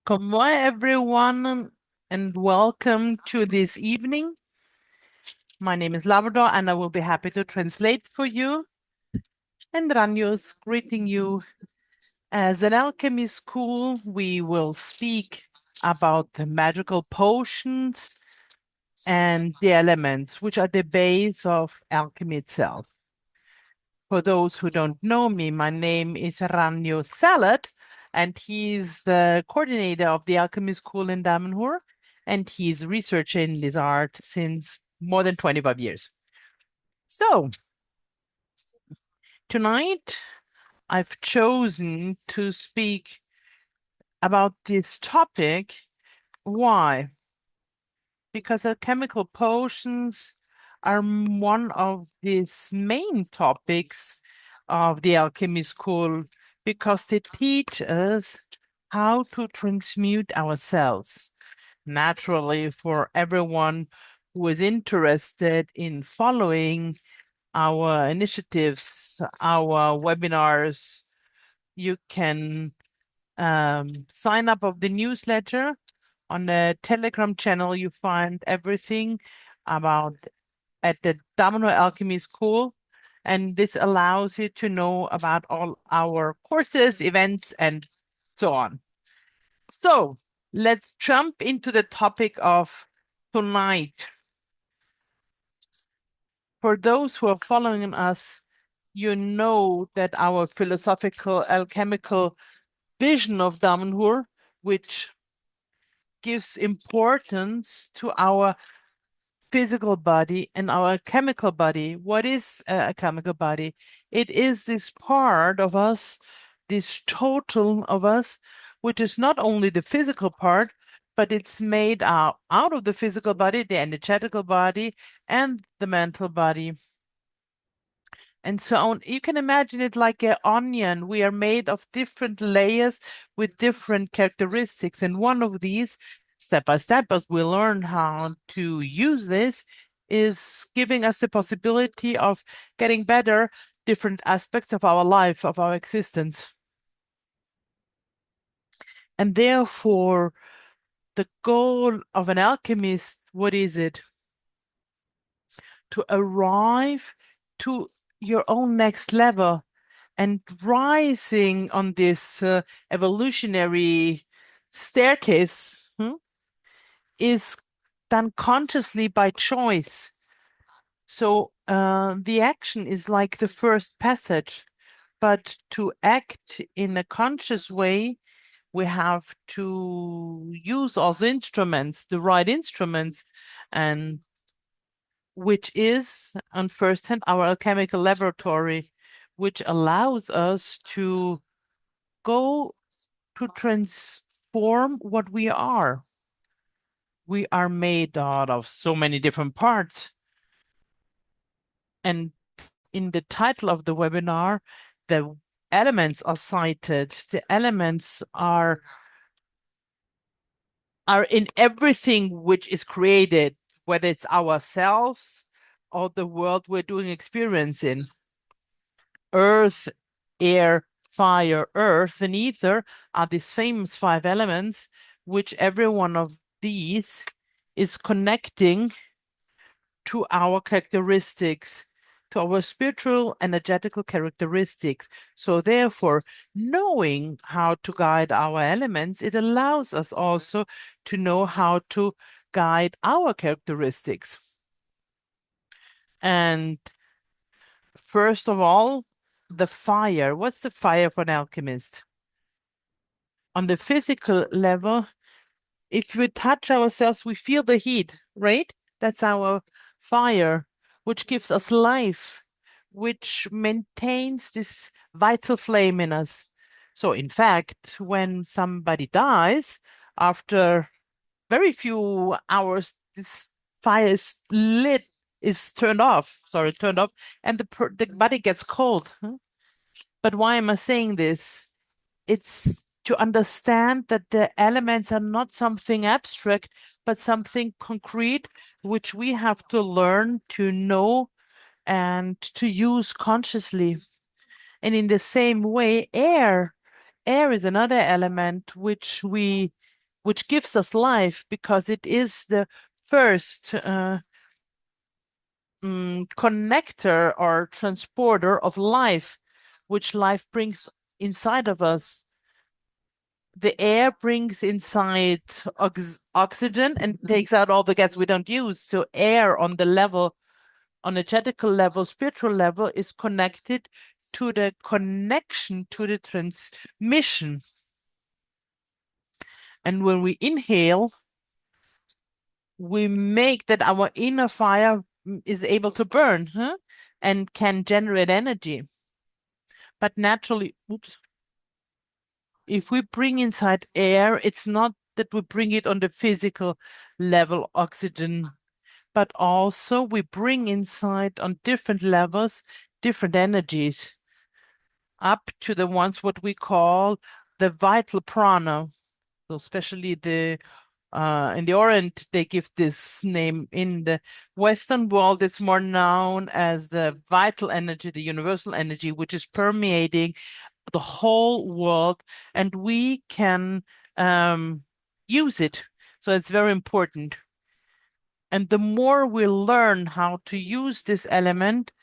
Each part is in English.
Convoy everyone and welcome to this evening. My name is Labrador and I will be happy to translate for you. And Ranios greeting you. As an alchemy school, we will speak about the magical potions and the elements, which are the base of alchemy itself. For those who don't know me, my name is Ranyo Salat, and he's the coordinator of the Alchemy School in Damanhur, and he's researching this art since more than 25 years. So, tonight I've chosen to speak about this topic. Why? Because alchemical potions are one of these main topics of the alchemy school because they teach us how to transmute ourselves. Naturally, for everyone who is interested in following our initiatives, our webinars, you can sign up of the newsletter. On the Telegram channel, you find everything about at the Damanhur Alchemy School, and this allows you to know about all our courses, events, and so on. So let's jump into the topic of tonight. For those who are following us, you know that our philosophical alchemical vision of Damanhur, which gives importance to our physical body and our chemical body. What is a chemical body? It is this part of us, this total of us, which is not only the physical part, but it's made out of the physical body, the energetical body, and the mental body. And so on. You can imagine it like an onion. We are made of different layers with different characteristics. And one of these, step by step, as we learn how to use this, is giving us the possibility of getting better different aspects of our life, of our existence. And therefore, the goal of an alchemist, what is it? To arrive to your own next level and rising on this evolutionary staircase is done consciously by choice. So the action is like the first passage, but to act in a conscious way, we have to use also instruments, the right instruments, and which is on first hand our alchemical laboratory, which allows us to go to transform what we are. We are made out of so many different parts. And in the title of the webinar, the elements are cited. The elements are in everything which is created, whether it's ourselves or the world we're doing experience in. Earth, air, fire, earth, and ether are these famous 5 elements, which every one of these is connecting to our characteristics, to our spiritual energetical characteristics. So therefore, knowing how to guide our elements, it allows us also to know how to guide our characteristics. And first of all, the fire. What's the fire for an alchemist? On the physical level, if we touch ourselves, we feel the heat, right? That's our fire, which gives us life, which maintains this vital flame in us. So, in fact, when somebody dies, after very few hours, this fire is lit, is turned off, and the body gets cold. But why am I saying this? It's to understand that the elements are not something abstract, but something concrete, which we have to learn to know and to use consciously. And in the same way, air is another element which we which gives us life because it is the first connector or transporter of life, which life brings inside of us. The air brings inside oxygen and takes out all the gas we don't use. So air on the level, on energetical level, spiritual level, is connected to the connection to the transmission. And when we inhale, we make that our inner fire is able to burn, and can generate energy. But naturally, oops, if we bring inside air, it's not that we bring it on the physical level, oxygen, but also we bring inside on different levels, different energies, up to the ones what we call the vital prana. So especially in the Orient, they give this name. In the Western world, it's more known as the vital energy, the universal energy, which is permeating the whole world, and we can use it. So it's very important. And the more we learn how to use this element,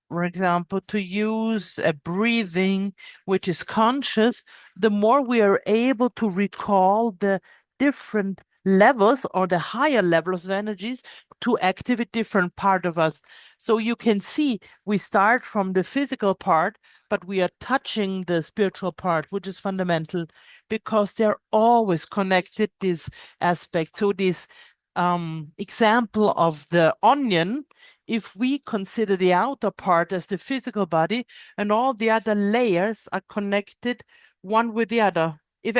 for example, to use a breathing which is conscious, the more we are able to recall the different levels or the higher levels of energies to activate different part of us. So you can see we start from the physical part, but we are touching the spiritual part, which is fundamental because they're always connected, this aspect. So this example of the onion, if we consider the outer part as the physical body and all the other layers are connected one with the other. If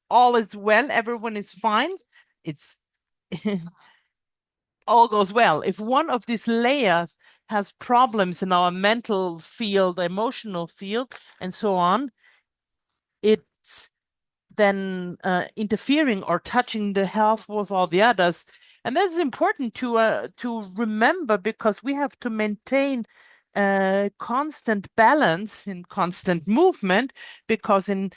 all is well, everyone is fine, it's all goes well. If one of these layers has problems in our mental field, emotional field, and so on, it's then interfering or touching the health of all the others. And that's important to remember because we have to maintain constant balance and constant movement because in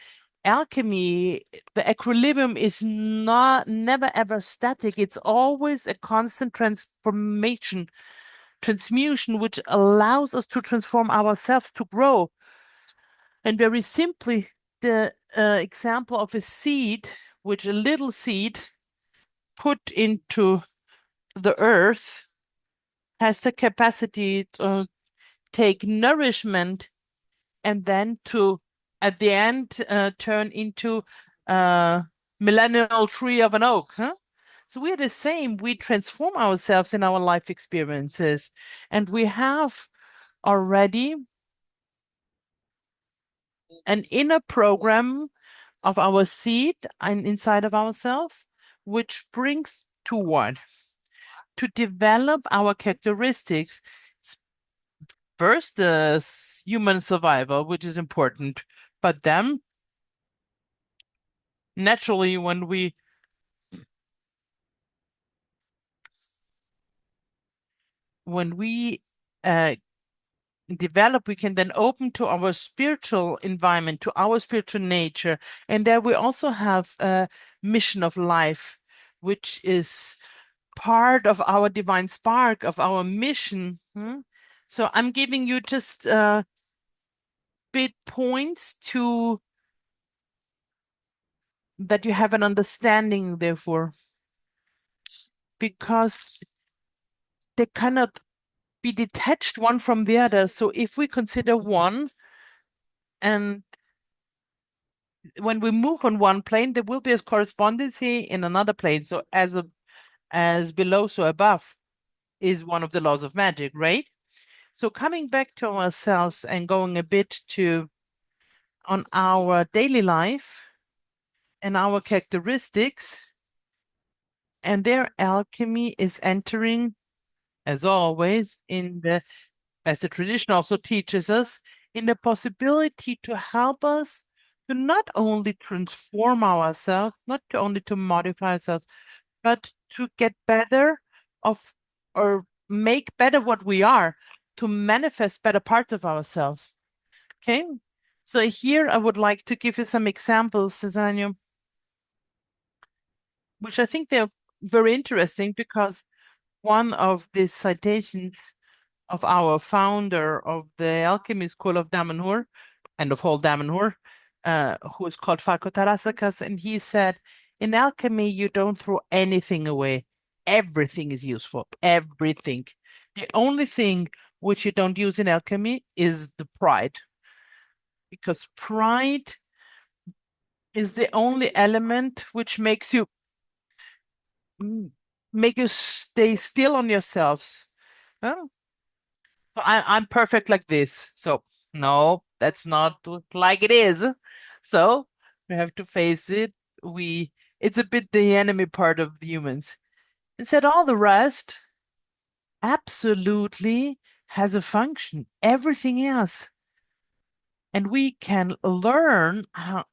alchemy the equilibrium is never ever static. It's always a constant transmutation which allows us to transform ourselves, to grow. And very simply, the example of a seed, which a little seed put into the earth has the capacity to take nourishment and then to, at the end, turn into a millennial tree of an oak. So we're the same. We transform ourselves in our life experiences. And we have already an inner program of our seed and inside of ourselves, which brings toward to develop our characteristics. First, the human survival, which is important, but then naturally, when we uh, develop, we can then open to our spiritual environment, to our spiritual nature, and there we also have a mission of life, which is part of our divine spark, of our mission. So I'm giving you just bit points to that you have an understanding, therefore, because they cannot be detached one from the other. So if we consider one, and when we move on one plane, there will be a correspondence in another plane. So as below, so above is one of the laws of magic, right? So coming back to ourselves and going a bit to on our daily life and our characteristics, and their alchemy is entering, as always, as the tradition also teaches us, in the possibility to help us to not only transform ourselves, not to only to modify ourselves, but to get better of or make better what we are, to manifest better parts of ourselves. Okay. So here I would like to give you some examples, Cesarino. which I think they're very interesting because one of the citations of our founder of the Alchemy School of Damanhur and of whole Damanhur, who is called Falco Tarasakas, and he said, in alchemy, you don't throw anything away. Everything is useful. Everything. The only thing which you don't use in alchemy is the pride, because pride is the only element which makes you mm, make you stay still on yourselves. Huh? I'm perfect like this. So no, that's not like it is. So we have to face it. We it's a bit the enemy part of the humans. Instead, all the rest absolutely has a function. Everything else. And we can learn how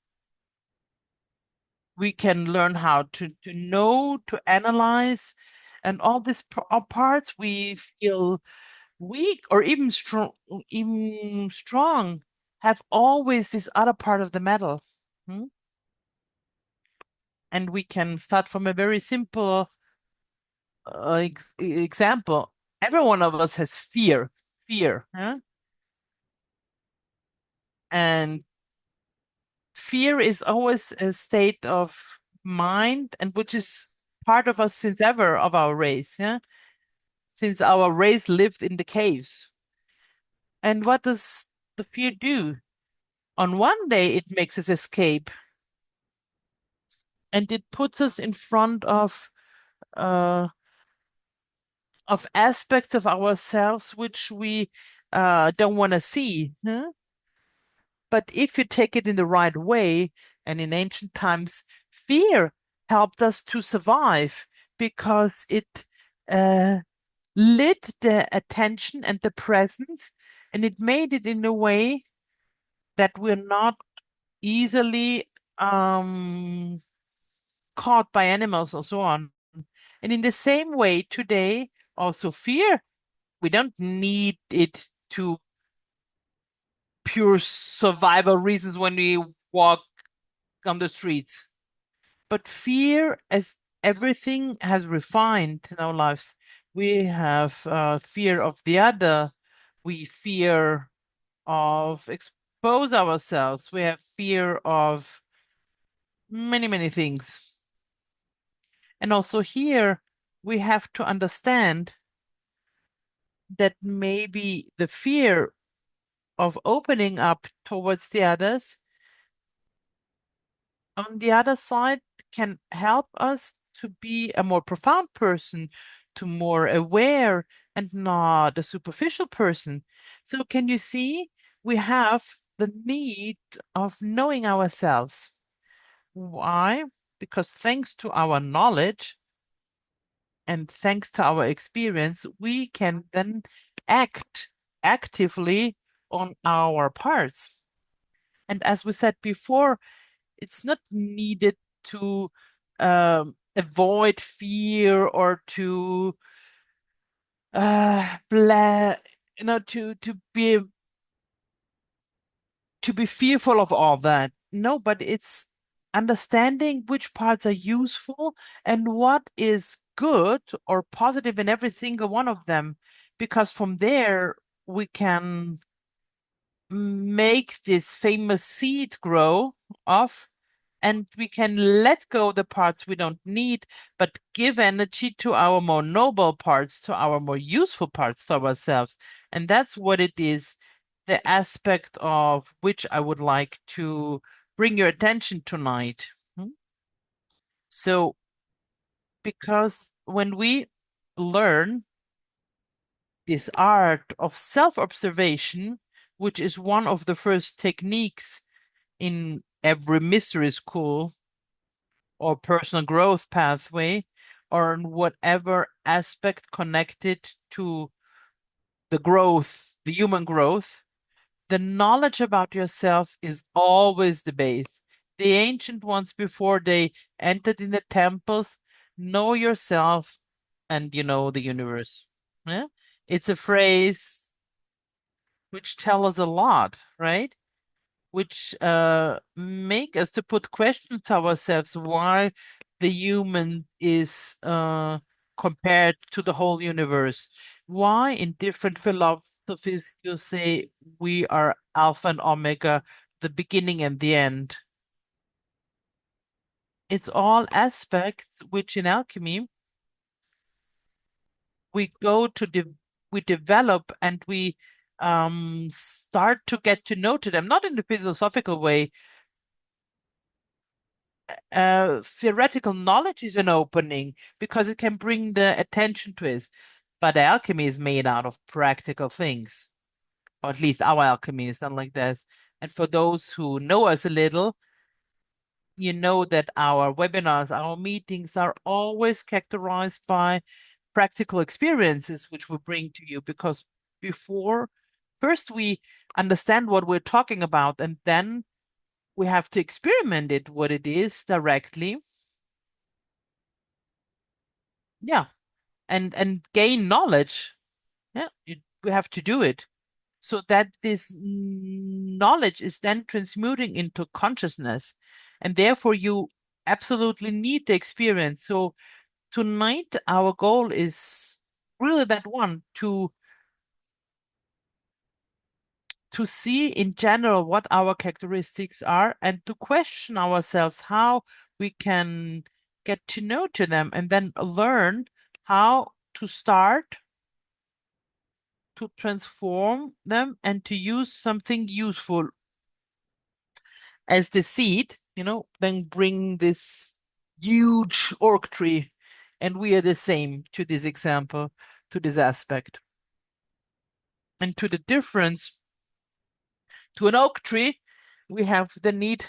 to know, to analyze, and all these parts we feel weak or even strong have always this other part of the medal. Hmm? And we can start from a very simple example. Every one of us has fear, huh? And fear is always a state of mind, and which is part of us since ever of our race, yeah? Since our race lived in the caves. And what does the fear do? On one day, it makes us escape, and it puts us in front uh, of aspects of ourselves which we don't want to see. Huh? But if you take it in the right way, and in ancient times, fear helped us to survive because it uh, lit the attention and the presence, and it made it in a way that we're not easily caught by animals or so on. And in the same way, today, also fear, we don't need it to pure survival reasons when we walk on the streets. But fear, as everything has refined in our lives, we have fear of the other. We fear of expose ourselves. We have fear of many, many things. And also here, we have to understand that maybe the fear of opening up towards the others on the other side can help us to be a more profound person, to more aware and not a superficial person. So can you see we have the need of knowing ourselves. Why? Because thanks to our knowledge and thanks to our experience, we can then act actively on our parts. And as we said before, it's not needed to avoid fear or to to be fearful of all that. No, but it's understanding which parts are useful and what is good or positive in every single one of them, because from there we can make this famous seed grow off, and we can let go the parts we don't need, but give energy to our more noble parts, to our more useful parts to ourselves. And that's what it is, the aspect of which I would like to bring your attention tonight. Hmm? So, because when we learn this art of self-observation, which is one of the first techniques in every mystery school or personal growth pathway, or in whatever aspect connected to the growth, the human growth, the knowledge about yourself is always the base. The ancient ones, before they entered in the temples, know yourself and you know the universe. Yeah? It's a phrase which tell us a lot, right? Which make us to put questions to ourselves. Why the human is compared to the whole universe. Why in different philosophies you say we are Alpha and Omega, the beginning and the end? It's all aspects which in alchemy we go to we develop and we start to get to know to them, not in the philosophical way. Theoretical knowledge is an opening because it can bring the attention to it. But alchemy is made out of practical things, or at least our alchemy is done like that. And for those who know us a little, you know that our webinars, our meetings are always characterized by practical experiences which we bring to you because before, first we understand what we're talking about, and then we have to experiment it, what it is directly. Yeah. And gain knowledge. Yeah, we have to do it so that this knowledge is then transmuting into consciousness, and therefore you absolutely need the experience. So tonight our goal is really that one to see in general what our characteristics are and to question ourselves how we can get to know to them and then learn how to start to transform them and to use something useful as the seed, then bring this huge orc tree. And we are the same to this example, to this aspect. And to the difference, to an oak tree, we have the need,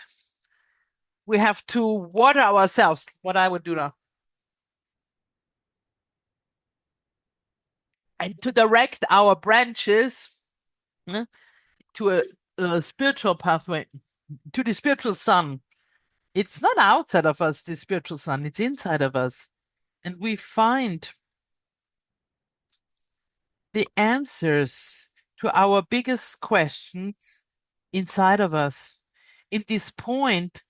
we have to water ourselves, what I would do now, and to direct our branches to a spiritual pathway, to the spiritual sun. It's not outside of us, the spiritual sun, it's inside of us. And we find the answers to our biggest questions inside of us. In this point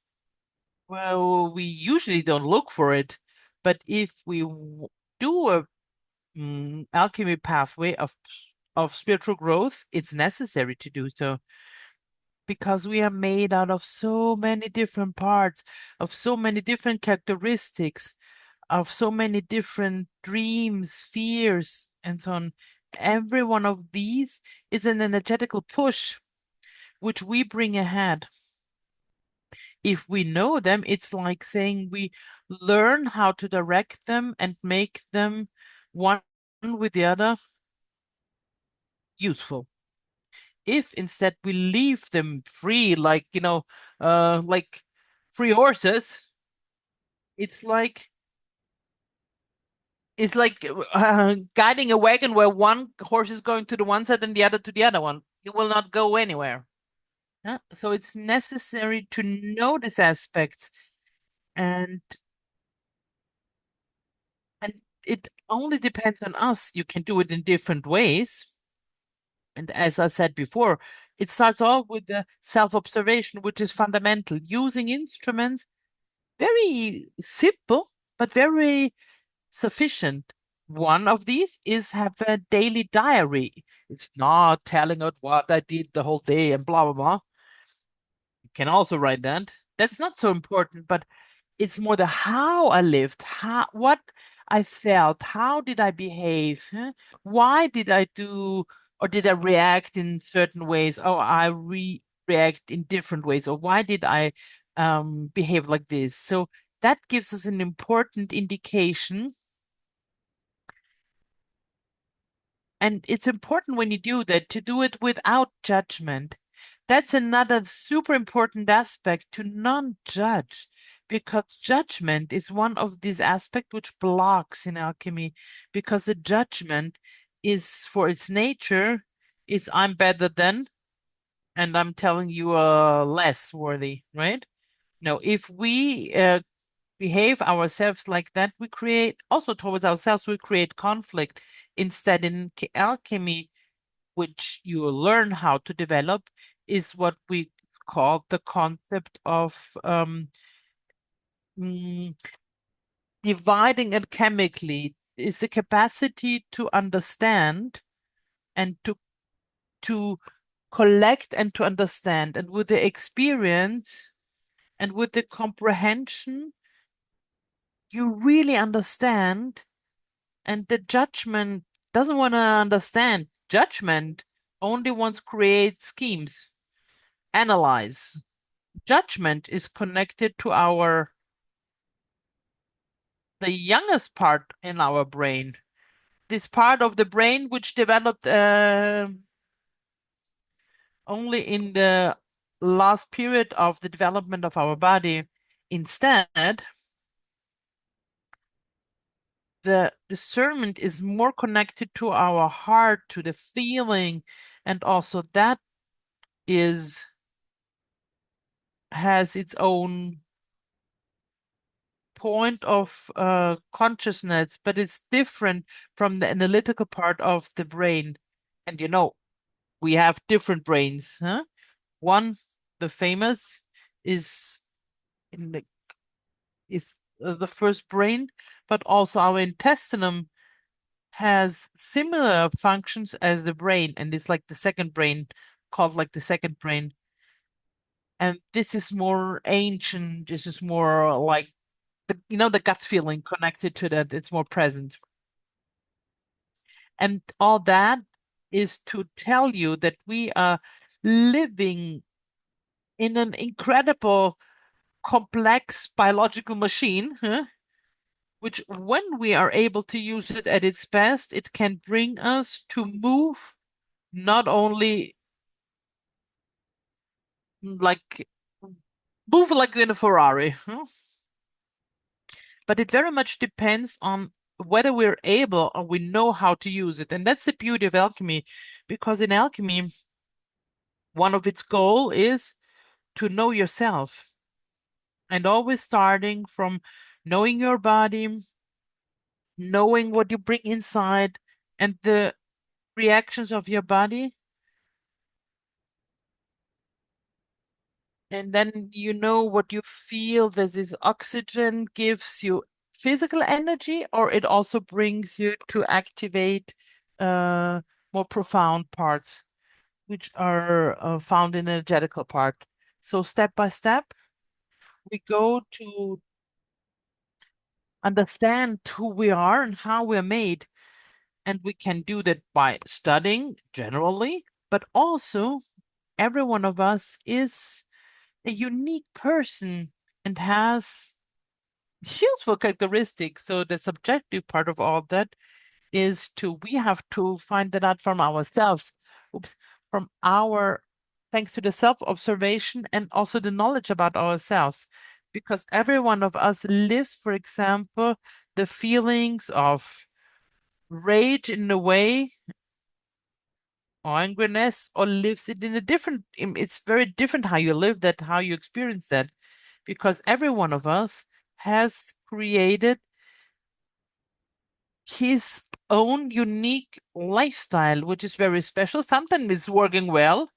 where we usually don't look for it, but if we do a alchemy pathway of spiritual growth, it's necessary to do so because we are made out of so many different parts, of so many different characteristics, of so many different dreams, fears, and so on. Every one of these is an energetical push which we bring ahead. If we know them, it's like saying we learn how to direct them and make them one with the other useful. If instead we leave them free, like free horses, it's like guiding a wagon where one horse is going to the one side and the other to the other one. You will not go anywhere. Yeah? So it's necessary to know these aspects, and and it only depends on us. You can do it in different ways. And as I said before, it starts off with the self-observation, which is fundamental, using instruments, very simple, but very sufficient. One of these is have a daily diary. It's not telling out what I did the whole day and blah, blah, blah. You can also write that. That's not so important, but it's more the how I lived, what I felt, how did I behave, huh? Why did I do or did I react in certain ways? Oh, I react in different ways, or why did I behave like this? So that gives us an important indication. And it's important when you do that to do it without judgment. That's another super important aspect, to non-judge, because judgment is one of these aspects which blocks in alchemy, because the judgment is for its nature is I'm better than, and I'm telling you less worthy, right? No, if we behave ourselves like that, we create also towards ourselves, we create conflict. Instead, in alchemy, which you learn how to develop, is what we call the concept of dividing it chemically is the capacity to understand and to collect and to understand. And with the experience and with the comprehension, you really understand. And the judgment doesn't want to understand. Judgment only wants to create schemes, analyze. Judgment is connected to our the youngest part in our brain. This part of the brain which developed only in the last period of the development of our body. Instead, the discernment is more connected to our heart, to the feeling, and also that is has its own point of consciousness, but it's different from the analytical part of the brain. And we have different brains, huh? One, the famous, is in the the first brain, but also our intestinum has similar functions as the brain, and it's like the second brain, called like the second brain. And this is more ancient. This is more like the gut feeling connected to that. It's more present. And all that is to tell you that we are living in an incredible, complex biological machine, huh? Which, when we are able to use it at its best, it can bring us to move not only like move like in a Ferrari, huh? But it very much depends on whether we're able or we know how to use it. And that's the beauty of alchemy, because in alchemy, one of its goal is to know yourself, and always starting from knowing your body, knowing what you bring inside and the reactions of your body. And then you know what you feel. There's this oxygen gives you physical energy, or it also brings you to activate uh, more profound parts, which are found in the energetical part. So step by step, we go to understand who we are and how we're made. And we can do that by studying generally, but also every one of us is a unique person and has useful characteristics. So the subjective part of all that is we have to find that out from ourselves. Oops, from our, thanks to the self-observation and also the knowledge about ourselves. Because every one of us lives, for example, the feelings of rage in a way, or angriness, or lives it in a different, it's very different how you live that, how you experience that, because every one of us has created his own unique lifestyle, which is very special. Sometimes it's working well,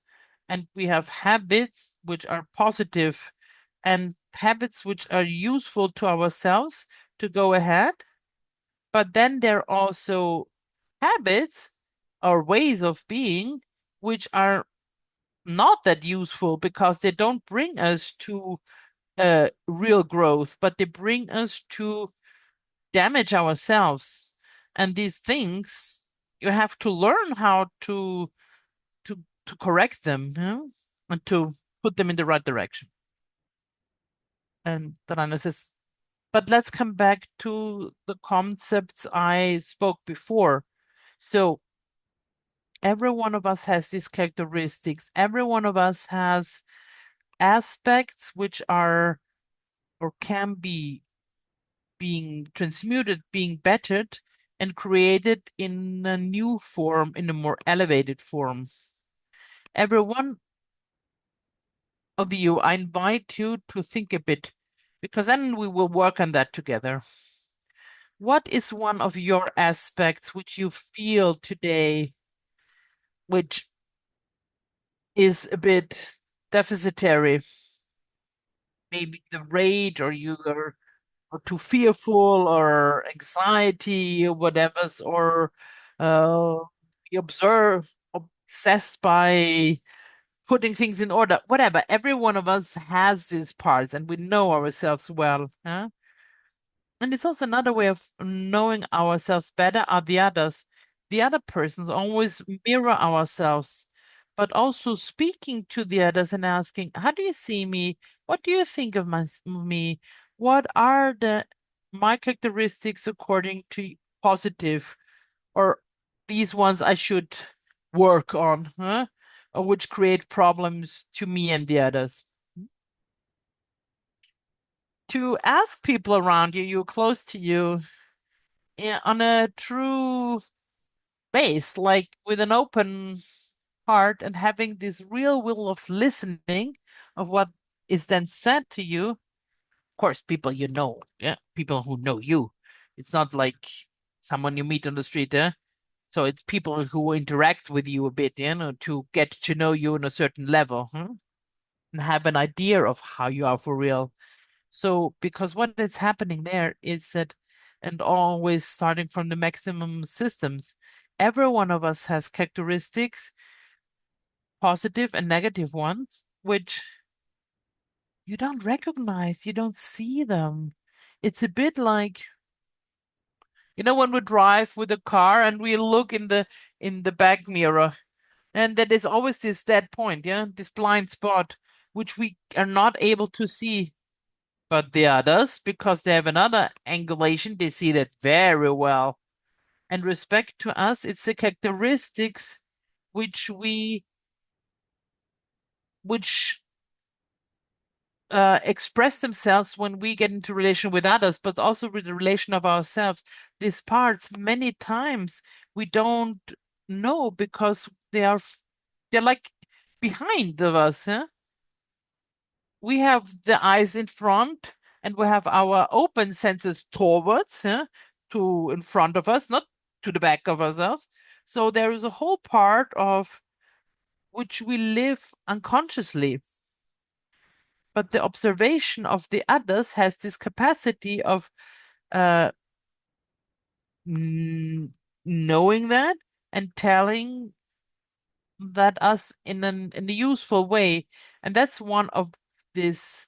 and we have habits which are positive and habits which are useful to ourselves to go ahead. But then there are also habits or ways of being which are not that useful because they don't bring us to real growth, but they bring us to damage ourselves. And these things, you have to learn how to correct them, and to put them in the right direction. And Tarana says, but let's come back to the concepts I spoke before. So every one of us has these characteristics. Every one of us has aspects which are or can be being transmuted, being bettered, and created in a new form, in a more elevated form. Every one of you, I invite you to think a bit, because then we will work on that together. What is one of your aspects which you feel today, which is a bit deficitary? Maybe the rage, or you are or too fearful or anxiety or whatever's, or uh, we observe obsessed by putting things in order, whatever. Every one of us has these parts and we know ourselves well. Huh? And it's also another way of knowing ourselves better are the others. The other persons always mirror ourselves, but also speaking to the others and asking, how do you see me? What do you think of me? What are my characteristics according to positive, or these ones I should work on, huh? Or which create problems to me and the others? To ask people around you, you close to you, on a true base, like with an open heart and having this real will of listening of what is then said to you. Of course, people you know, yeah, people who know you. It's not like someone you meet on the street, eh? So it's people who interact with you a bit, to get to know you on a certain level, huh? And have an idea of how you are for real. So, because what is happening there is that, and always starting from the maximum systems, every one of us has characteristics, positive and negative ones, which you don't recognize, you don't see them. It's a bit like, when we drive with a car and we look in the back mirror, and there is always this dead point, yeah, this blind spot, which we are not able to see. But the others, because they have another angulation, they see that very well. And respect to us, it's the characteristics which we which express themselves when we get into relation with others, but also with the relation of ourselves. These parts, many times, we don't know because they're like behind of us, huh? We have the eyes in front and we have our open senses towards, to in front of us, not to the back of ourselves. So there is a whole part of which we live unconsciously. But the observation of the others has this capacity of uh, knowing that and telling that us in a useful way. And that's one of this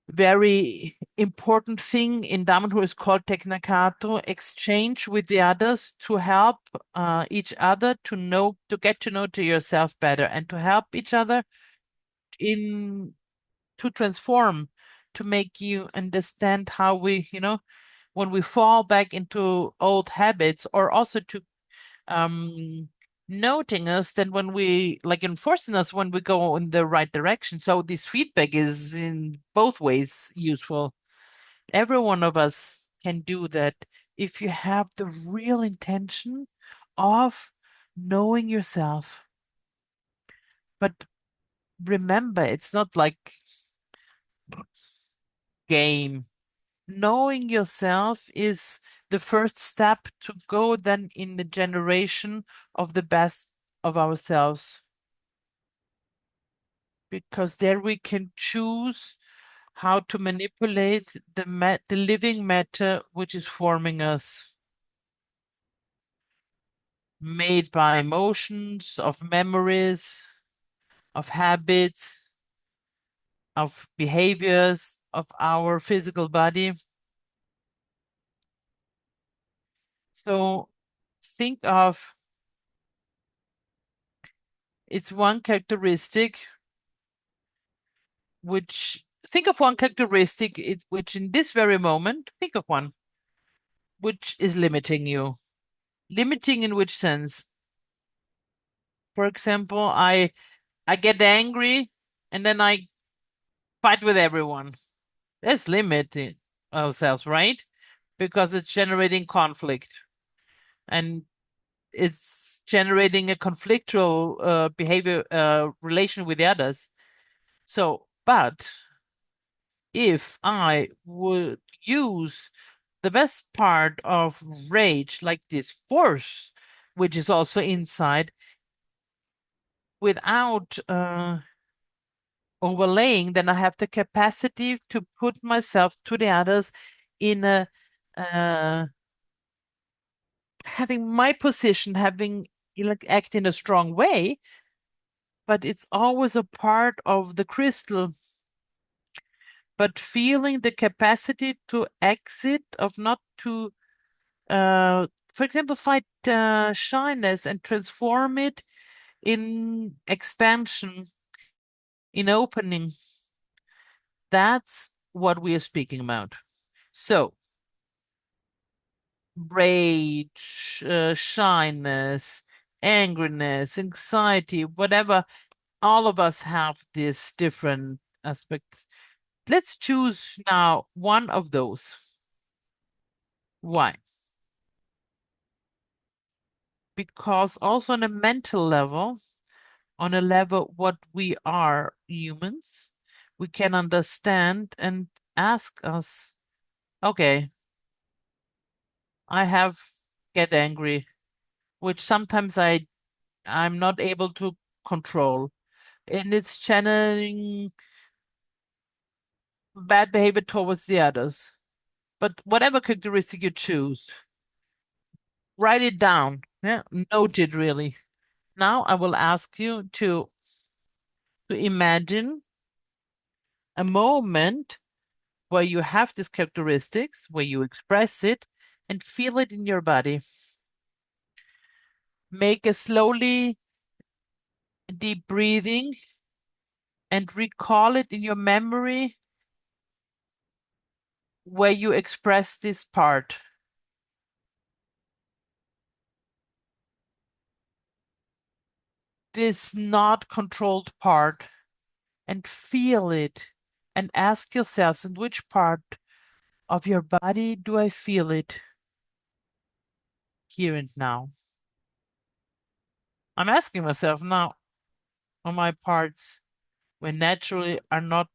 very important thing in Damanhur is called Technakato, exchange with the others to help each other to get to know to yourself better and to help each other in to transform, to make you understand how when we fall back into old habits, or also to um noting us then when we like enforcing us when we go in the right direction. So this feedback is in both ways useful. Every one of us can do that if you have the real intention of knowing yourself. But remember, it's not like game. Knowing yourself is the first step to go then in the generation of the best of ourselves, because there we can choose how to manipulate the living matter which is forming us, made by emotions, of memories, of habits, of behaviors, of our physical body. So think of it's one characteristic which think of one characteristic which in this very moment, think of one which is limiting you. Limiting in which sense? For example, I get angry and then I fight with everyone. That's limiting ourselves, right? Because it's generating conflict and it's generating a conflictual behavior relation with the others. So, but if I would use the best part of rage, like this force, which is also inside, without overlaying, then I have the capacity to put myself to the others in a uh, having my position, having like act in a strong way, but it's always a part of the crystal. But feeling the capacity to exit, of not to, for example, fight shyness and transform it in expansion, in opening. That's what we are speaking about. So, rage, shyness, angriness, anxiety, whatever, all of us have these different aspects. Let's choose now one of those. Why? Because also on a mental level, on a level what we are humans, we can understand and ask us, okay, I have get angry, which sometimes I'm not able to control. And it's channeling bad behavior towards the others. But whatever characteristic you choose, write it down. Yeah, note it really. Now I will ask you to imagine a moment where you have these characteristics, where you express it and feel it in your body. Make a slowly deep breathing and recall it in your memory where you express this part. This not controlled part, and feel it and ask yourselves, in which part of your body do I feel it here and now? I'm asking myself now, on my parts when naturally are not.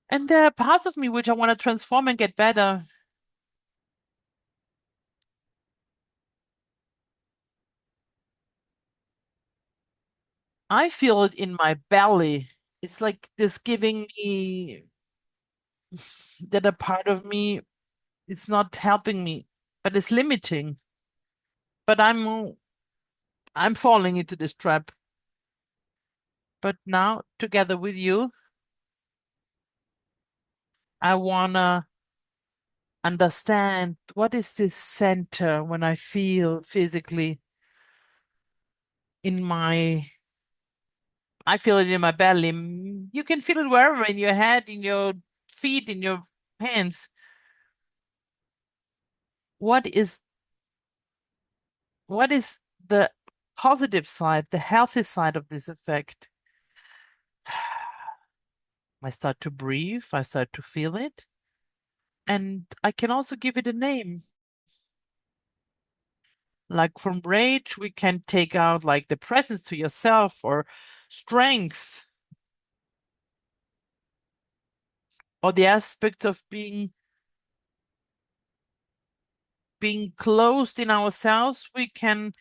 And there are parts of me which I want to transform and get better. I feel it in my belly. It's like this giving me that a part of me is not helping me, but it's limiting. But I'm falling into this trap. But now, together with you, I wanna understand what is this center when I feel physically in my, I feel it in my belly. You can feel it wherever, in your head, in your feet, in your hands. What is what is the positive side, the healthy side of this effect? I start to breathe, I start to feel it, and I can also give it a name. Like from rage, we can take out like the presence to yourself or strength or the aspects of being closed in ourselves. We can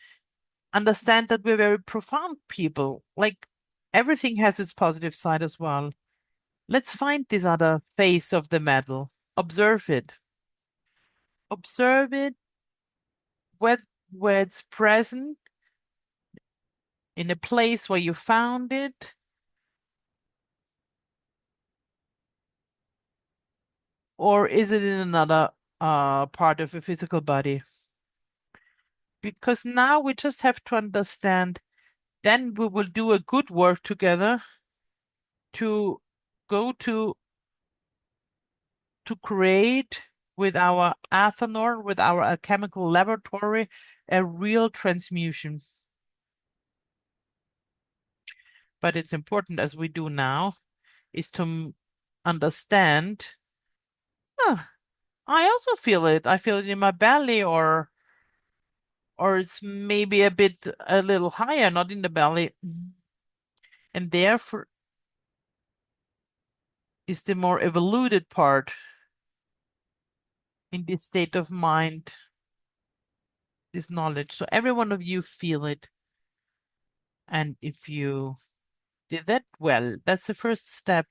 understand that we're very profound people. Like everything has its positive side as well. Let's find this other face of the medal. Observe it. Observe it where, where it's present, in a place where you found it, or is it in another part of your physical body? Because now we just have to understand, then we will do a good work together to go to create with our Athanor, with our alchemical laboratory, a real transmutation. But it's important, as we do now, is to understand, "Ah, I also feel it. I feel it in my belly, or it's maybe a little higher, not in the belly. And therefore is the more evoluted part in this state of mind, this knowledge. So every one of you feel it. And if you did that well, that's the first step,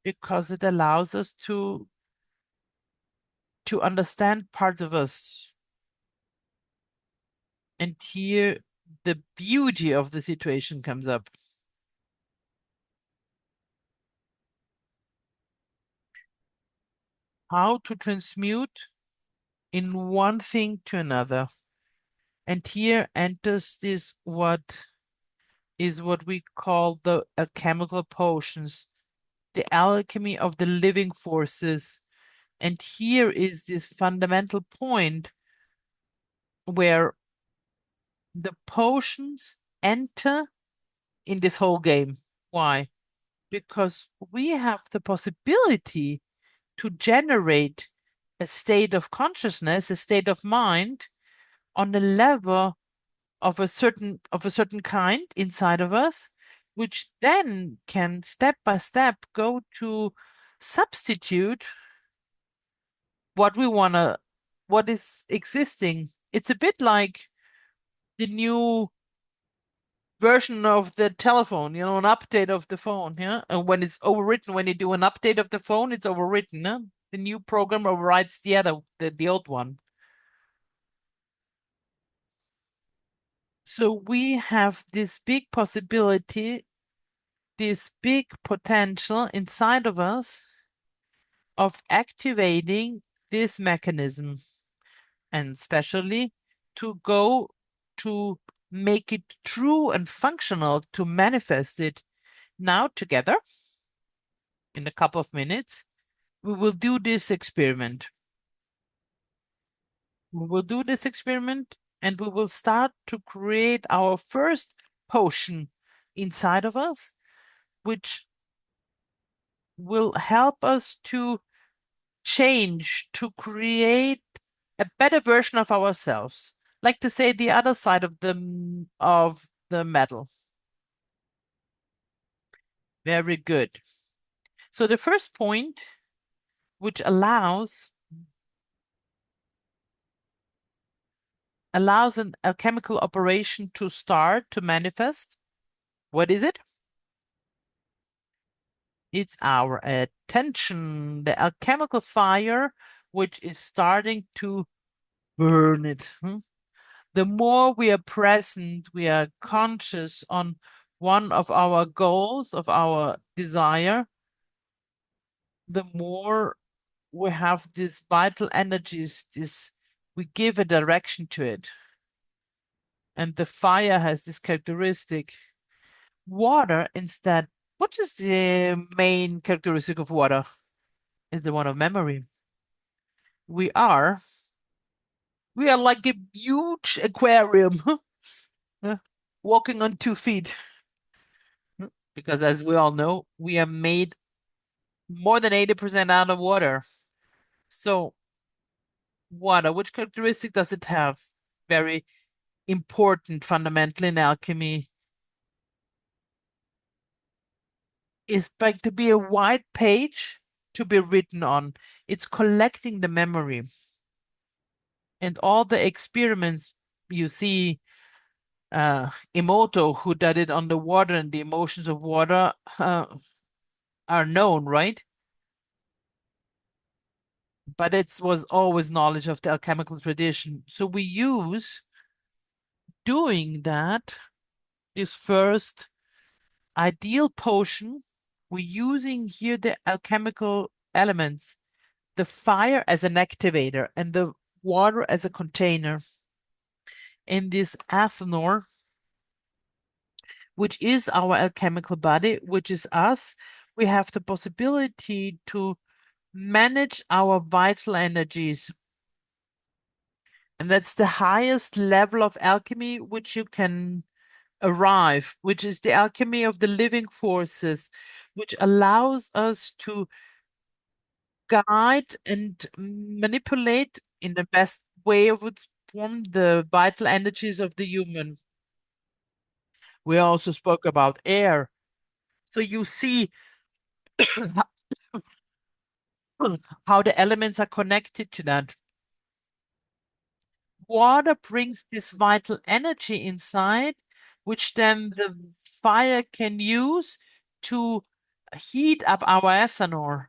because it allows us to understand parts of us. And here the beauty of the situation comes up. How to transmute in one thing to another. And here enters this what we call the alchemical potions, the alchemy of the living forces. And here is this fundamental point where the potions enter in this whole game. Why? Because we have the possibility to generate a state of consciousness, a state of mind on a level of a certain kind inside of us, which then can step by step go to substitute what we wanna, what is existing. It's a bit like the new version of the telephone, an update of the phone, yeah? And when it's overwritten, when you do an update of the phone, it's overwritten, yeah? The new program overrides the old one. So we have this big possibility, this big potential inside of us of activating this mechanism, and especially to go to make it true and functional, to manifest it. Now together, in a couple of minutes, we will do this experiment. We will do this experiment and we will start to create our first potion inside of us, which will help us to change, to create a better version of ourselves. Like to say the other side of the medal. Very good. So the first point, which allows an alchemical operation to start, to manifest. What is it? It's our attention, the alchemical fire, which is starting to burn it. The more we are present, we are conscious on one of our goals, of our desire, the more we have these vital energies, we give a direction to it. And the fire has this characteristic. Water instead, what is the main characteristic of water? It's the one of memory. We are we are like a huge aquarium walking on 2 feet. Because as we all know, we are made more than 80% out of water. So water, which characteristic does it have? Very important fundamentally in alchemy, is like to be a white page to be written on. It's collecting the memory. And all the experiments you see, Emoto, who did it on the water and the emotions of water, are known, right? But it was always knowledge of the alchemical tradition. So we use doing that, this first ideal potion, we're using here the alchemical elements, the fire as an activator and the water as a container. In this athanor, which is our alchemical body, which is us, we have the possibility to manage our vital energies. And that's the highest level of alchemy which you can arrive, which is the alchemy of the living forces, which allows us to guide and manipulate in the best way of its form the vital energies of the human. We also spoke about air. So you see how the elements are connected to that. Water brings this vital energy inside which then the fire can use to heat up our ethanol.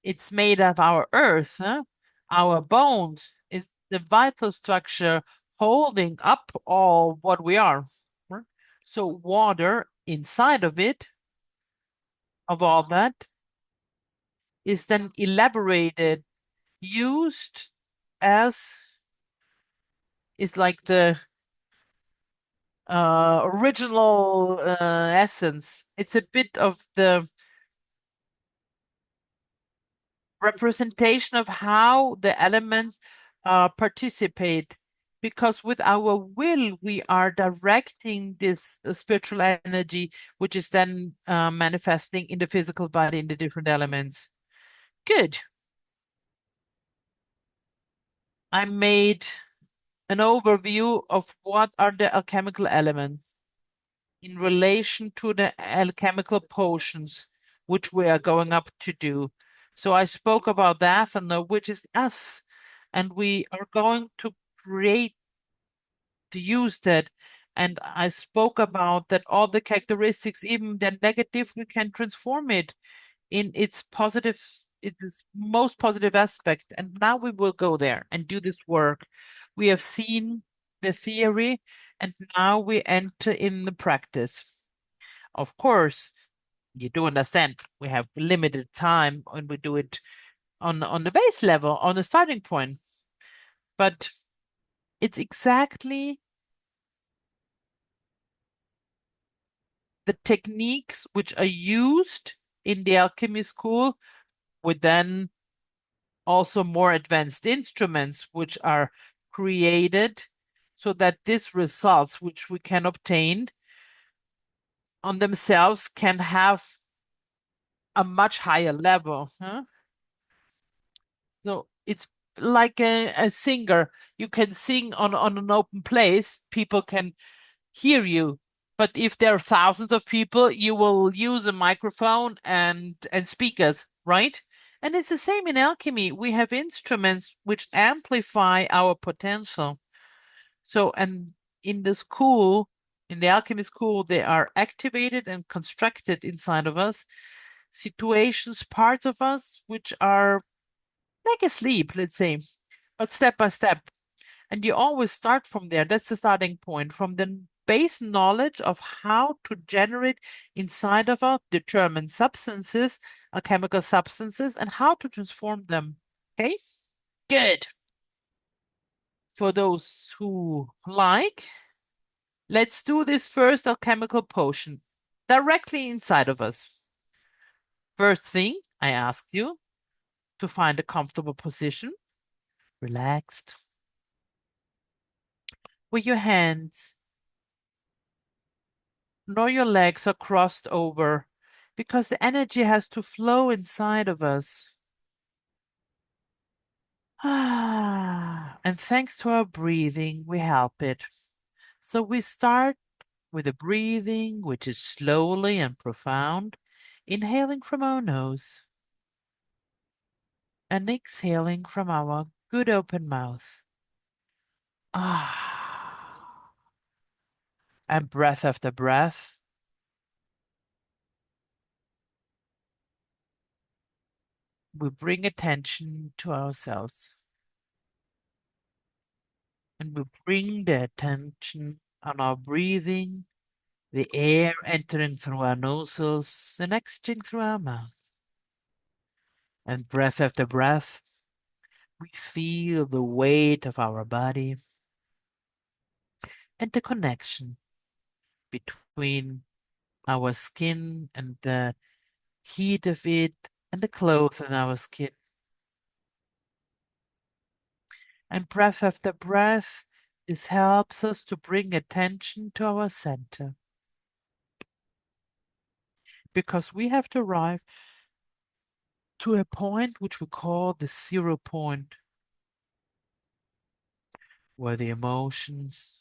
It's made of our earth, huh? Our bones. It's the vital structure holding up all what we are. Right? So water inside of it, of all that, is then elaborated, used as is like the original essence. It's a bit of the representation of how the elements participate. Because with our will, we are directing this spiritual energy, which is then manifesting in the physical body in the different elements. Good. I made an overview of what are the alchemical elements in relation to the alchemical potions, which we are going up to do. So I spoke about that, and which is us, and we are going to create to use that. And I spoke about that all the characteristics, even the negative, we can transform it in its positive, its most positive aspect. And now we will go there and do this work. We have seen the theory, and now we enter in the practice. Of course, you do understand we have limited time and we do it on the base level, on the starting point. But it's exactly the techniques which are used in the alchemy school with then also more advanced instruments which are created so that these results which we can obtain on themselves can have a much higher level. Huh? So it's like a singer. You can sing on an open place, people can hear you. But if there are thousands of people, you will use a microphone and speakers, right? And it's the same in alchemy. We have instruments which amplify our potential. So, and in the school, in the alchemy school, they are activated and constructed inside of us, situations, parts of us, which are like a sleep, let's say, but step by step. And you always start from there. That's the starting point, from the base knowledge of how to generate inside of us determined substances, chemical substances, and how to transform them. Okay, good. For those who like, let's do this first alchemical potion directly inside of us. First thing, I asked you to find a comfortable position, relaxed, with your hands nor your legs are crossed over because the energy has to flow inside of us. And thanks to our breathing, we help it. So we start with a breathing which is slowly and profound, inhaling from our nose and exhaling from our good open mouth. Ah, and breath after breath, we bring attention to ourselves. And we bring the attention on our breathing, the air entering through our nostrils and exiting through our mouth. And breath after breath, we feel the weight of our body and the connection between our skin and the heat of it and the clothes on our skin. And breath after breath, this helps us to bring attention to our center because we have to arrive to a point which we call the 0 point, where the emotions,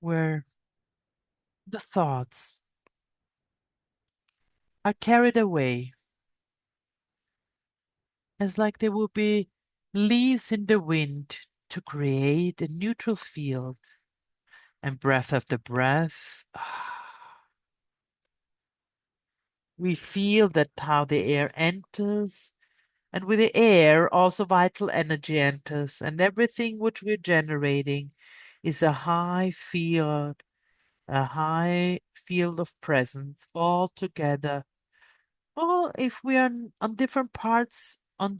where the thoughts are carried away, as like there will be leaves in the wind to create a neutral field And breath after breath, we feel that how the air enters, and with the air also vital energy enters, and everything which we're generating is a high field of presence all together. Or if we are on different parts of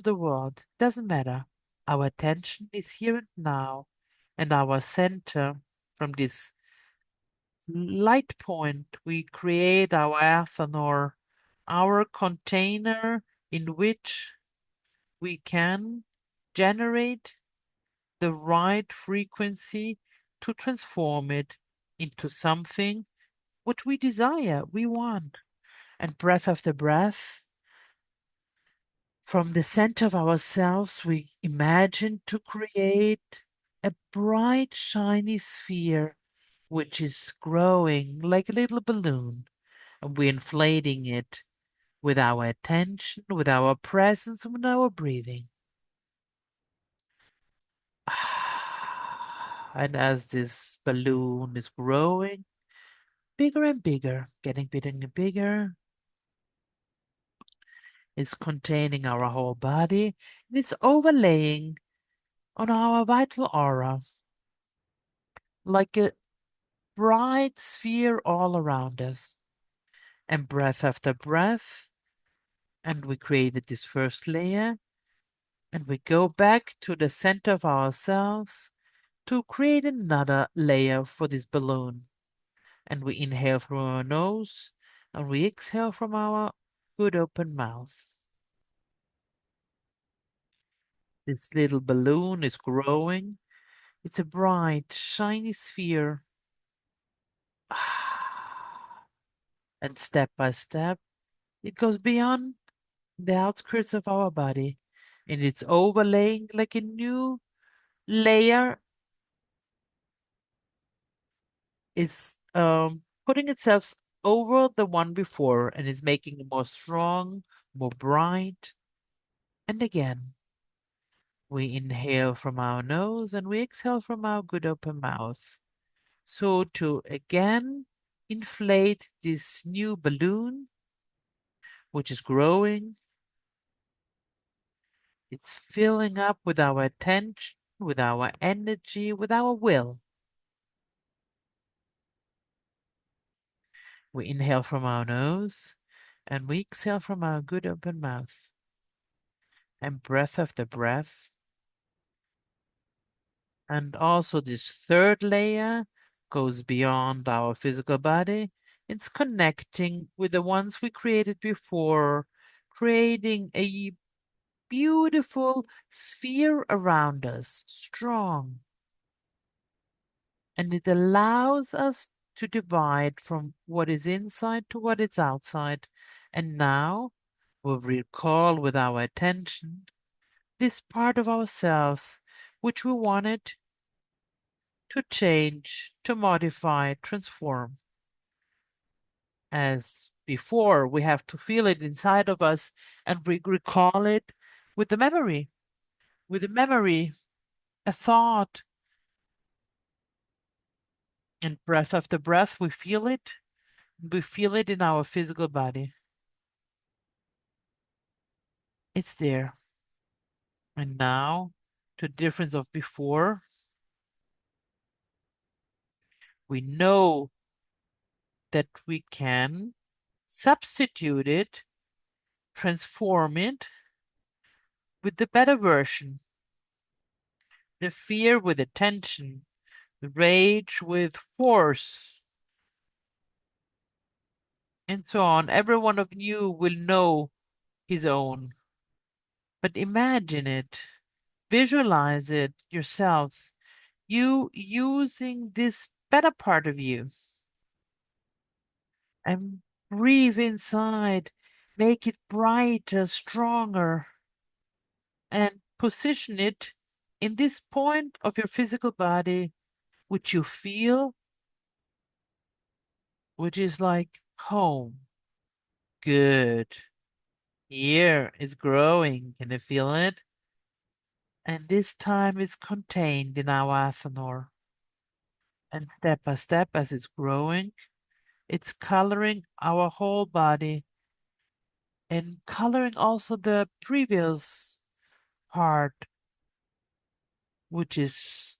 the world, doesn't matter. Our attention is here and now, and our center from this light point, we create our athanor, our container in which we can generate the right frequency to transform it into something which we desire, we want. And breath after breath, from the center of ourselves, we imagine to create a bright, shiny sphere which is growing like a little balloon, and we're inflating it with our attention, with our presence, and with our breathing. And as this balloon is growing bigger and bigger, getting bigger and bigger, it's containing our whole body, and it's overlaying on our vital aura like a bright sphere all around us. And breath after breath, and we created this first layer, and we go back to the center of ourselves to create another layer for this balloon. And we inhale through our nose, and we exhale from our good open mouth. This little balloon is growing. It's a bright, shiny sphere. And step by step, it goes beyond the outskirts of our body, and it's overlaying like a new layer is putting itself over the one before and is making it more strong, more bright. And again, we inhale from our nose and we exhale from our good open mouth. So to again inflate this new balloon, which is growing, it's filling up with our attention, with our energy, with our will. We inhale from our nose and we exhale from our good open mouth. And breath after breath. And also this third layer goes beyond our physical body. It's connecting with the ones we created before, creating a beautiful sphere around us, strong. And it allows us to divide from what is inside to what is outside. And now we'll recall with our attention this part of ourselves which we wanted to change, to modify, transform. As before, we have to feel it inside of us and we recall it with the memory, with a memory, a thought, and breath after breath, we feel it. We feel it in our physical body. It's there. And now, to the difference of before, we know that we can substitute it, transform it with the better version, the fear with attention, the rage with force, and so on. Every one of you will know his own. But imagine it, visualize it yourself, you using this better part of you, and breathe inside, make it brighter, stronger, and position it in this point of your physical body, which you feel, which is like home. Good. Here is growing. Can you feel it? And this time is contained in our athanor. And step by step, as it's growing, it's coloring our whole body and coloring also the previous part, which is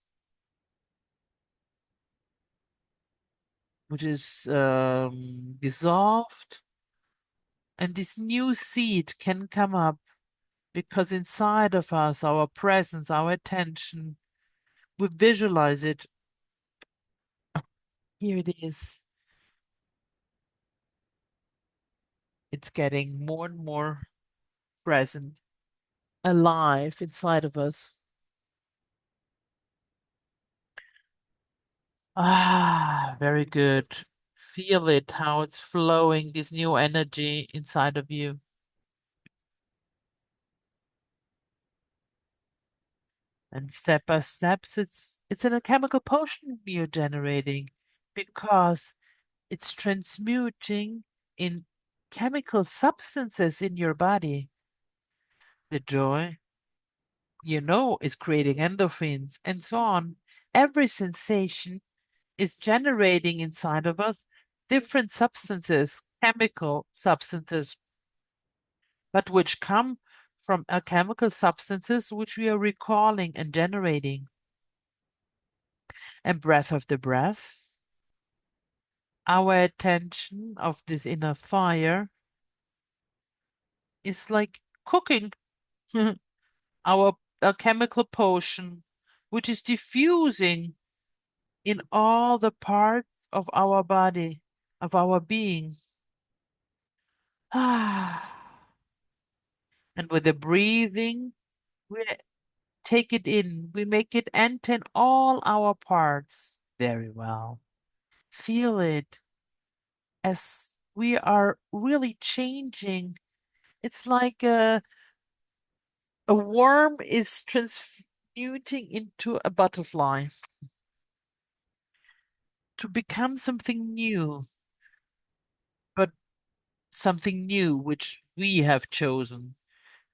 dissolved. And this new seed can come up because inside of us, our presence, our attention, we visualize it. Here it is. It's getting more and more present, alive inside of us. Ah, very good. Feel it, how it's flowing, this new energy inside of you. And step by steps, it's in a chemical potion you're generating because it's transmuting in chemical substances in your body. The joy, is creating endorphins and so on. Every sensation is generating inside of us different substances, chemical substances, but which come from chemical substances which we are recalling and generating. And breath of the breath, our attention of this inner fire is like cooking our a chemical potion which is diffusing in all the parts of our body, of our being. And with the breathing, we take it in, we make it enter in all our parts very well. Feel it as we are really changing. It's like a worm is transmuting into a butterfly to become something new, but something new which we have chosen.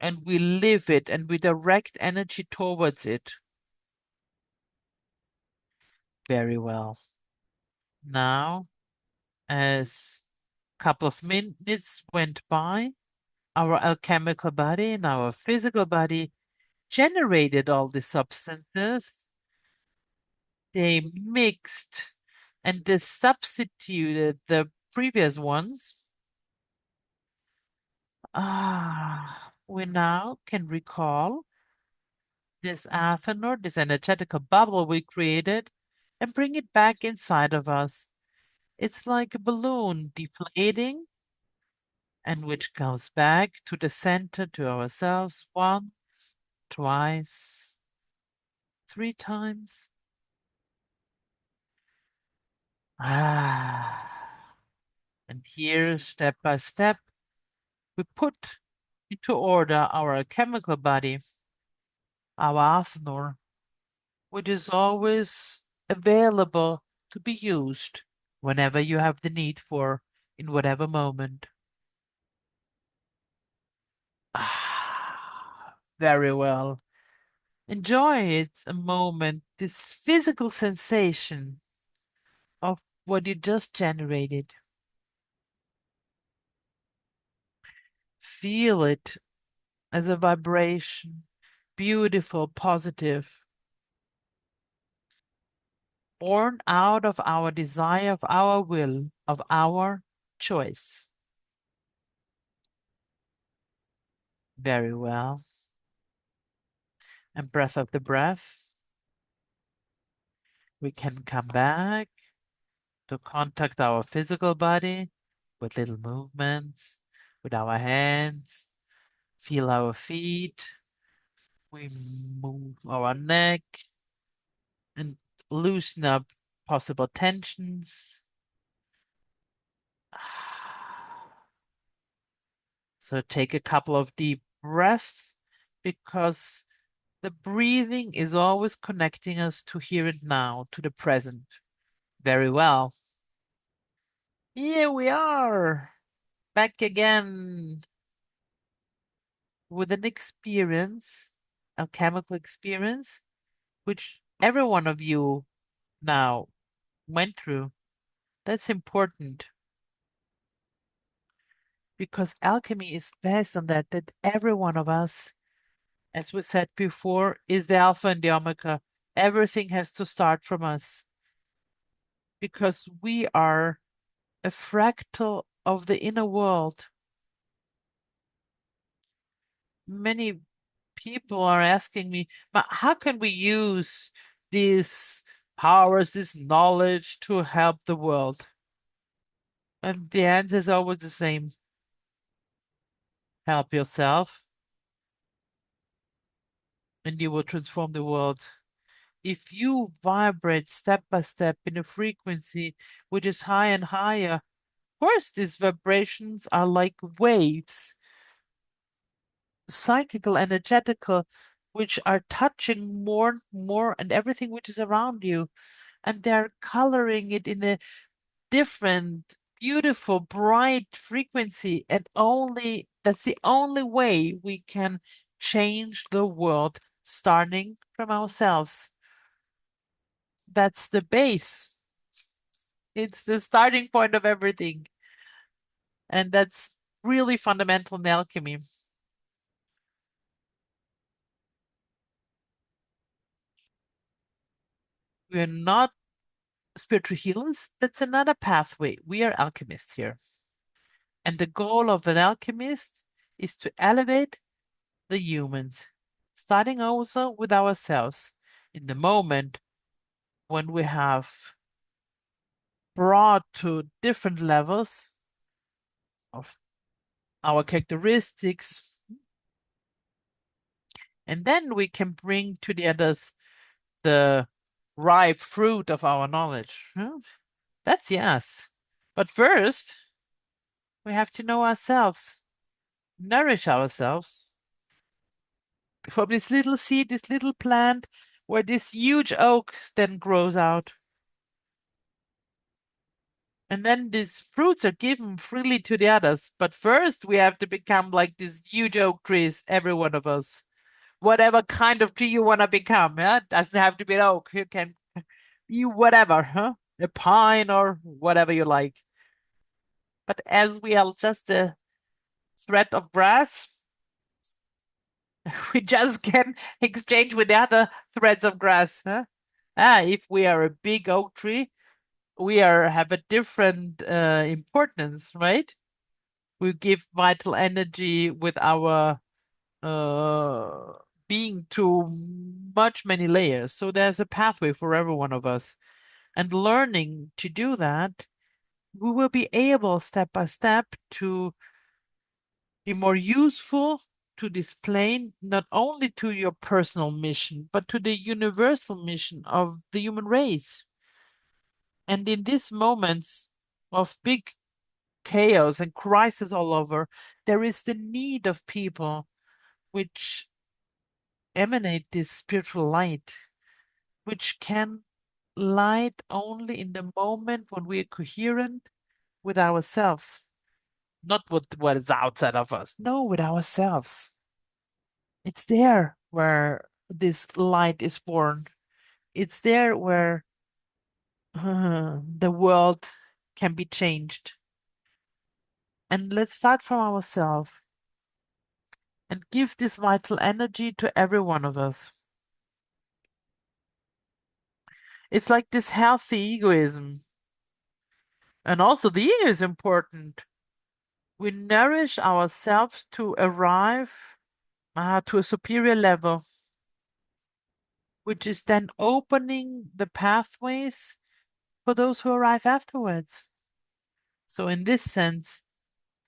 And we live it and we direct energy towards it. Very well. Now, as a couple of minutes went by, our alchemical body and our physical body generated all the substances. They mixed and they substituted the previous ones. We now can recall this athanor, this energetical bubble we created, and bring it back inside of us. It's like a balloon deflating and which goes back to the center, to ourselves once, twice, three times. Ah. And here, step by step, we put into order our chemical body, our athanor, which is always available to be used whenever you have the need for, in whatever moment. Ah, very well. Enjoy it a moment, this physical sensation of what you just generated. Feel it as a vibration, beautiful, positive, born out of our desire, of our will, of our choice. Very well. And breath of the breath, we can come back to contact our physical body with little movements, with our hands, feel our feet. We move our neck and loosen up possible tensions. So take a couple of deep breaths because the breathing is always connecting us to here and now, to the present. Very well. Here we are, back again with an experience, a chemical experience, which every one of you now went through. That's important because alchemy is based on that every one of us, as we said before, is the alpha and the omega. Everything has to start from us because we are a fractal of the inner world. Many people are asking me, but how can we use these powers, this knowledge to help the world? And the answer is always the same. Help yourself, and you will transform the world. If you vibrate step by step in a frequency which is higher and higher, of course, these vibrations are like waves, psychical, energetical, which are touching more and more and everything which is around you. And they're coloring it in a different, beautiful, bright frequency. And only that's the only way we can change the world, starting from ourselves. That's the base. It's the starting point of everything. And that's really fundamental in alchemy. We're not spiritual healers. That's another pathway. We are alchemists here. And the goal of an alchemist is to elevate the humans, starting also with ourselves. In the moment when we have brought to different levels of our characteristics, and then we can bring to the others the ripe fruit of our knowledge. Huh? That's yes. But first, we have to know ourselves, nourish ourselves from this little seed, this little plant, where this huge oak then grows out. And then these fruits are given freely to the others. But first, we have to become like these huge oak trees, every one of us. Whatever kind of tree you want to become, yeah? Doesn't have to be an oak. You can be whatever, huh? A pine or whatever you like. But as we are just a thread of grass, we just can exchange with the other threads of grass, huh? If we are a big oak tree, we have a different importance, right? We give vital energy with our uh, being to much many layers. So there's a pathway for every one of us. And learning to do that, we will be able step by step to be more useful to display not only to your personal mission, but to the universal mission of the human race. And in these moments of big chaos and crisis all over, there is the need of people which emanate this spiritual light, which can light only in the moment when we are coherent with ourselves, not with what is outside of us. No, with ourselves. It's there where this light is born. It's there where the world can be changed. And let's start from ourselves and give this vital energy to every one of us. It's like this healthy egoism. And also, the ego is important. We nourish ourselves to arrive to a superior level, which is then opening the pathways for those who arrive afterwards. So, in this sense,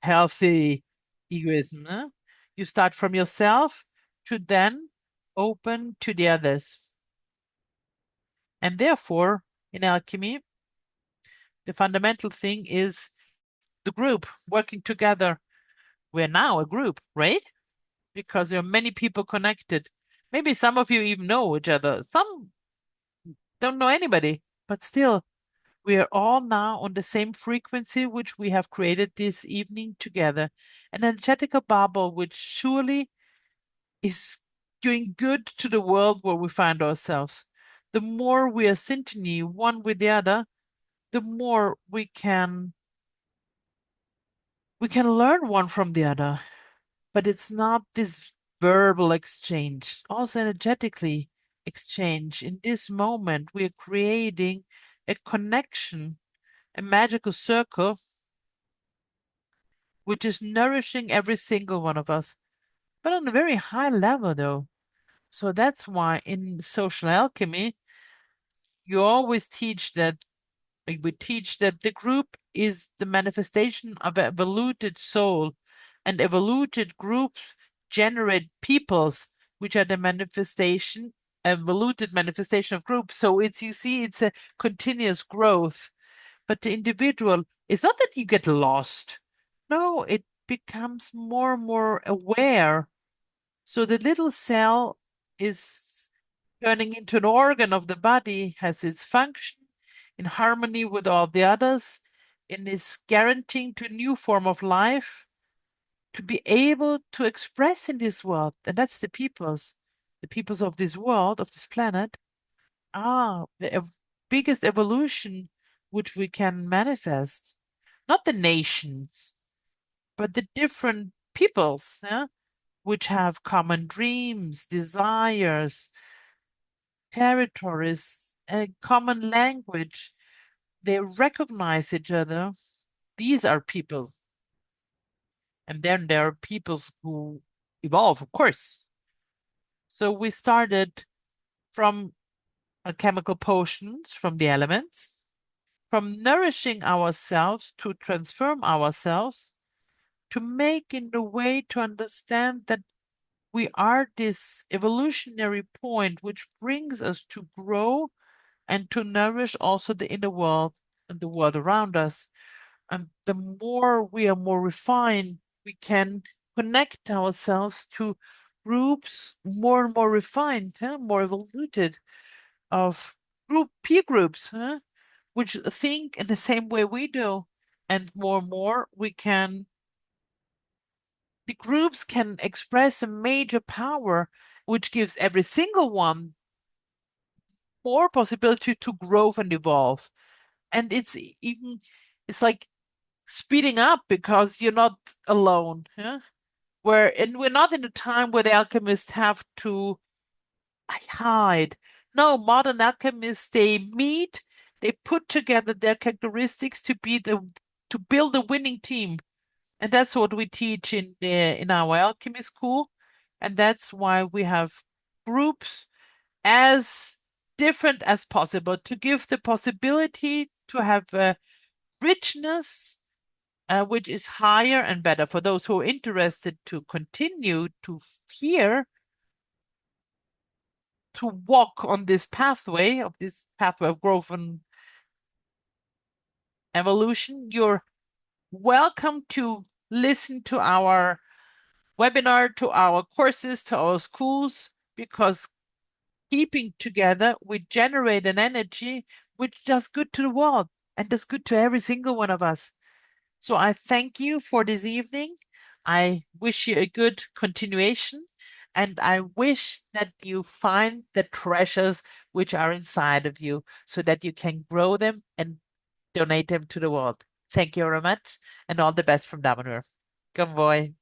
healthy egoism, huh? You start from yourself to then open to the others. And therefore, in alchemy, the fundamental thing is the group working together. We're now a group, right? Because there are many people connected. Maybe some of you even know each other. Some don't know anybody, but still, we are all now on the same frequency which we have created this evening together. An energetical bubble which surely is doing good to the world where we find ourselves. The more we are synchrony one with the other, the more we can learn one from the other. But it's not this verbal exchange, also energetically exchange. In this moment, we are creating a connection, a magical circle, which is nourishing every single one of us, but on a very high level, though. So that's why in social alchemy, you always teach that we teach that the group is the manifestation of an evoluted soul, and evoluted groups generate peoples, which are the manifestation, evoluted manifestation of groups. So it's, you see, it's a continuous growth. But the individual, it's not that you get lost. No, it becomes more and more aware. So the little cell is turning into an organ of the body, has its function in harmony with all the others, and is guaranteeing to a new form of life to be able to express in this world. And that's the peoples of this world, of this planet, are the biggest evolution which we can manifest. Not the nations, but the different peoples, yeah, which have common dreams, desires, territories, a common language. They recognize each other. These are peoples. And then there are peoples who evolve, of course. So we started from chemical potions, from the elements, from nourishing ourselves to transform ourselves, to make in a way to understand that we are this evolutionary point which brings us to grow and to nourish also the inner world and the world around us. And the more we are more refined, we can connect ourselves to groups more and more refined, huh? More evoluted of peer groups, huh? Which think in the same way we do. And more we can, the groups can express a major power, which gives every single one more possibility to grow and evolve. And even, it's like speeding up because you're not alone. Yeah? And we're not in a time where the alchemists have to hide. No, modern alchemists, they meet, they put together their characteristics to build a winning team. And that's what we teach in our alchemy school. And that's why we have groups as different as possible to give the possibility to have a richness which is higher and better for those who are interested to continue to hear, to walk on this pathway of growth and evolution. You're welcome to listen to our webinar, to our courses, to our schools, because keeping together, we generate an energy which does good to the world and does good to every single one of us. So I thank you for this evening. I wish you a good continuation, and I wish that you find the treasures which are inside of you so that you can grow them and donate them to the world. Thank you very much, and all the best from Damanhur. Come boy.